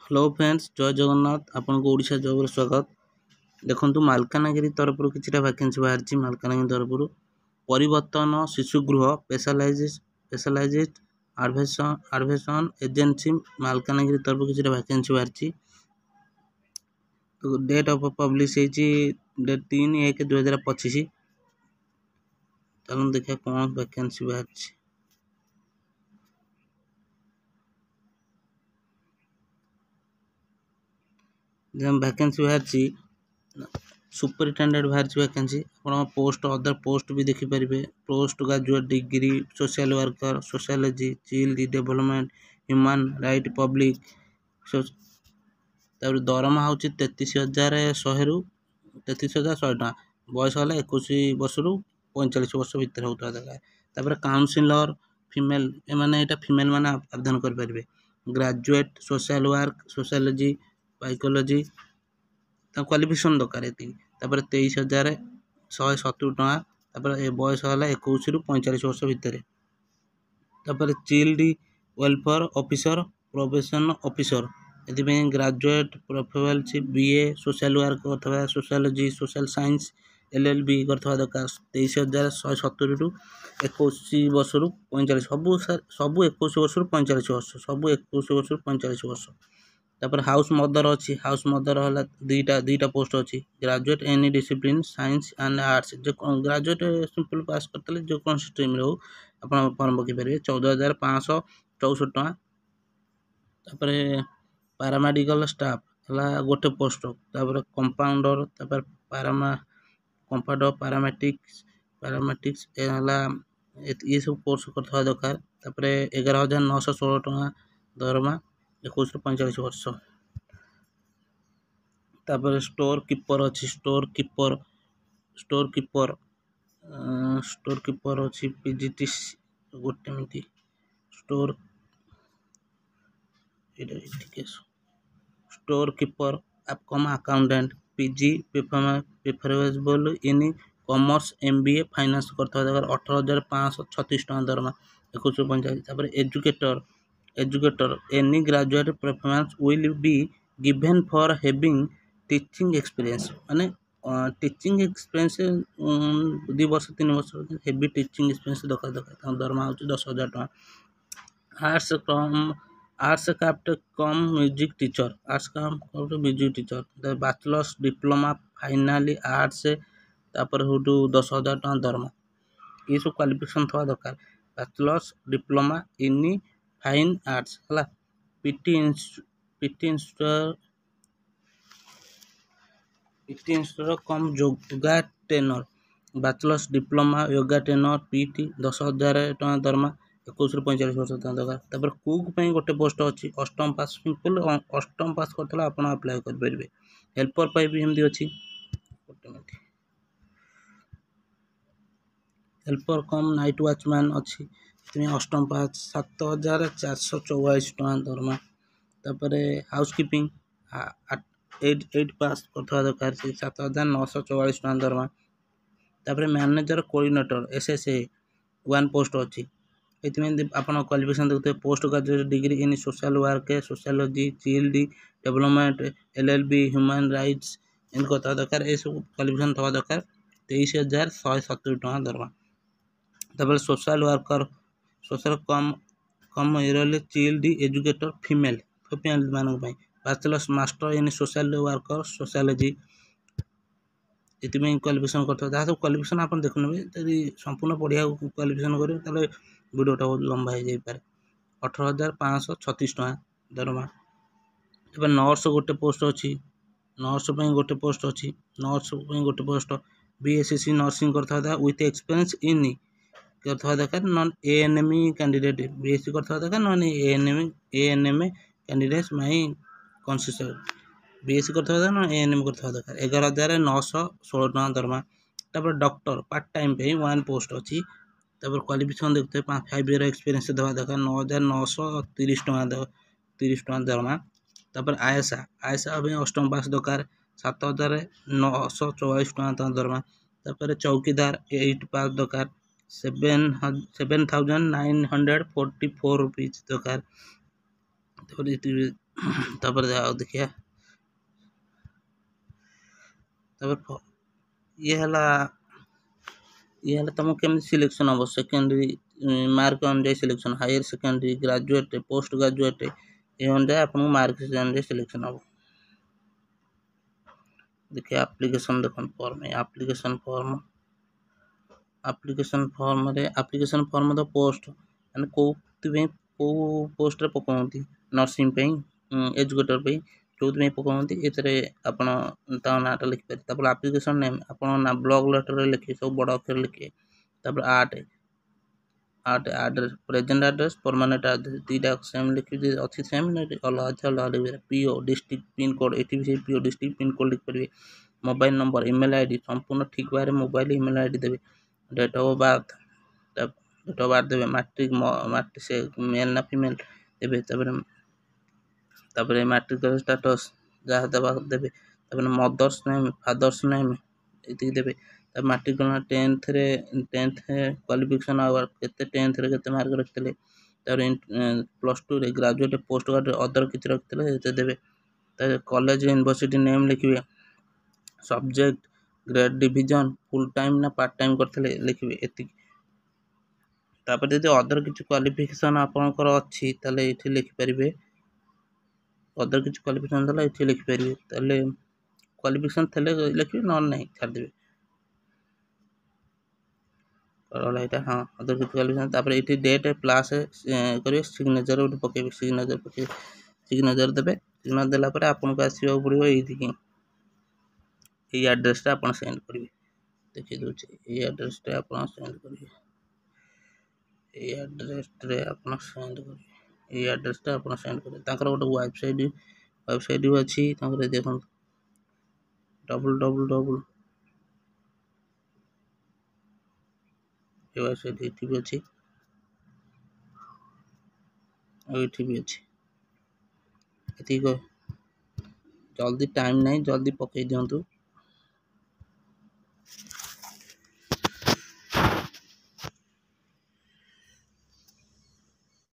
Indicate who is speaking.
Speaker 1: Hello friends, जय जगन्नाथ। आपन को ओडिशा जॉब रे स्वागत। देखंतु मालकानगिरी तरफ किछिटा वैकेंसी बाहरची। मालकानगिरी तरफ परिवर्तन शिशु गृह स्पेशलाइज्ड एडमिशन एजेंसी मालकानगिरी तरफ किछिटा वैकेंसी बाहरची। तो डेट ऑफ पब्लिश हेची डेट 3/1/2025। चलन देखिए कौन वैकेंसी बाहरची। जब वैकेंसी बाहरची सुपरिटेंडेंट बाहर वैकेंसी आप पोस्ट अदर पोस्ट भी देखिपारे। Post graduate degree social worker sociology child development human right public दरमा हूँ 33,100 रु 33,100 टका। बयस है 21 वर्ष रु 45 वर्ष भितर होता दरकार। काउंसिलर फीमेल एमाने फीमेल माने आवेदन करें। Graduate social work sociology psychology qualification दरकार। 23,170 टका। बयस है 21 रु 45 वर्ष भितर। Child welfare officer probation officer graduate professional BA social work अथवा सोशियोलॉजी सोशल साइंस LLB करथवा दरकार। 23,170 रु 21 वर्ष रु 45 सब 21 वर्ष रु 45 वर्ष सब 21 वर्ष रु 45 वर्ष। हाउस मदर अच्छी। हाउस मदर है दुईटा पोस्ट अच्छी। Graduate any discipline science and arts जो ग्रेजुएट सिंपल पास करते जो कौन स्ट्रीम रो आप फॉर्म पकई पारे। 14,564 टका। पैरामेडिकल स्टाफ है गोटे पोस्ट। कंपाउंडर कंपाउंडर पैरामेटिक्स ये सब कोर्स करथवा दरकार। 11,916 टका दरमा 21 रु 45 वर्ष। स्टोर कीपर अच्छी। स्टोर कीपर अच्छी पीजीटी गोटे minute. Store keeper cum accountant PG preferable in commerce MBA finance करथवा दरकार। 18,536 टका दरमा 21 रु 45। Educator any graduate performance will be given for having teaching experience माने टीचिंग एक्सपीरियंस 2 वर्ष 3 वर्ष हेवी टीचिंग एक्सपीरियंस दरकार। दरमा हो 10,000 टका। Arts craft cum music teacher bachelors diploma finally arts 10,000 टका दरमा। ये सब क्वालिफिकेशन थवा दरकार। Bachelors diploma in fine arts है। PT instructor cum yoga trainer bachelors diploma yoga trainer PT 10,000 टका दरमा 21 रु 45 वर्ष दरकार। कुक गोटे पोस्ट अच्छी। अष्टम पास सिंपल अष्टम पास करते आप अप्लाई करेंगे। हेल्पर भी एमती अच्छी। हेल्पर कम नाइट वॉचमैन अच्छी। अष्टम पास 7,444 टका दरमा। हाउसकीपिंग 8 पास करथवा दरकार 7,944 टका दरमा। मैनेजर कोऑर्डिनेटर SSA 1 पोस्ट अच्छी। ये आप क्वालिफिकेशन देखते post graduate degree in social work sociology child development LLB human rights in करथवा दरकार। ये सब क्वालिफिकेशन थवा दरकार। 23,170 टका दरमा। Social worker social cum early child educator female मान bachelors master in social worker sociology ये क्वालिफिकेशन करते जहाँ सब क्वालिफिकेशन आप देखुने संपूर्ण पढ़िया क्वालिफिकेशन करेंगे वीडियोटा बहुत लंबा हो जापे। 18,536 टका दरमा। नर्स गोटे पोस्ट अच्छी। नर्स गोटे पोस्ट अच्छी। नर्स गोटे पोस्ट BSc नर्सिंग करता विथ एक्सपीरियंस इन करथवा दरकार। नॉन ANM कैंडिडेट BSc करथवा दरकार। नॉन ANM कैंडिडेट्स माई कंसिडर BSc करथवा दरकार। नॉन ANM करथवा दरकार। 11,916 टका दरमा। डॉक्टर पार्ट टाइम पे 1 पोस्ट अच्छी। क्वालिफिकेशन देखते 5 ईयर एक्सपीरियंस देवा दरकार। 9,930 टका दरमा। आयसा अष्टम पास दरकार 7,944 टका दरमा। चौकीदार 8 पास दरकार 7,944 रुपीज दरकार। तापर आओ देखिए तापर ये हला तुम केमती सिलेक्शन हम सेकेंडरी मार्क अनुजाई selection higher secondary graduate post graduate ये अनुजाई आपन मार्क अनुजाई सिलेक्शन हम देखिए एप्लिकेशन देखो फॉर्म एप्लिकेशन फॉर्म तो पोस्ट माने को पोस्ट रे पकाउंती नर्सिंग पे एजुकेटर पे जोथ में पकाउंती एतरे आपण ता नाटा लिख पारे तापर एप्लिकेशन नेम आपण ना ब्लॉग लेटर रे लिखि सब बड़ अक्षर लिखि तापर आठ address present address permanent address दीटा सेम लिखि दे अछि सेम नै अलग लिख PO district pin code AT भी पीओ डिस्ट्रिक्ट पिन कोड लिख परिवे मोबाइल नंबर ईमेल आईडी संपूर्ण ठीक बारे मोबाइल ईमेल आईडी देबे डेट ऑफ बर्थ देबे मैट्रिक से मेल ना फीमेल देबे तापर मैट्रिक स्टेटस जहाँ देबे तापर मदर्स नेम फादर्स नेम इति देबे तब मैट्रिक 10th क्वालिफिकेशन आवर केते 10th रे केते मार्क रखतले तापर +2 रे ग्रेजुएट पोस्ट ग्रेजुएट अदर किछ रखतले एते देबे तापर कॉलेज यूनिवर्सिटी नेम लिखिबे subject grade division full time ना पार्ट टाइम करथले लिखिबे एति तापर यदि अदर किछ क्वालिफिकेशन आपनकर अछि तले एठी लिखि परिबे अदर किछ क्वालिफिकेशन तले एठी लिखि परिबे तले क्वालिफिकेशन थले लिखिबे न नहीं छाड़ देबे करला एटा हां अदर किछ क्वालिफिकेशन तापर एठी डेट प्लस करिवे सिग्नेचर पकेबे सिग्नेचर देबे सिग्नेचर देला पर आपन को आसीबा पड़िबो एठी की ए एड्रेस टा आपन सेंड करिवे देखि दोचे ए एड्रेस टा आपन सेंड करिवे ए एड्रेस रे आपन सेंड करिवे ए एड्रेस टा आपन सेंड करिवे ताकर गोटे वेबसाइट भी अछि ताकर देखन www ए वेबसाइट एठी भी अछि एठी भी अछि एठी को जल्दी टाइम नहीं जल्दी पकई दियंतु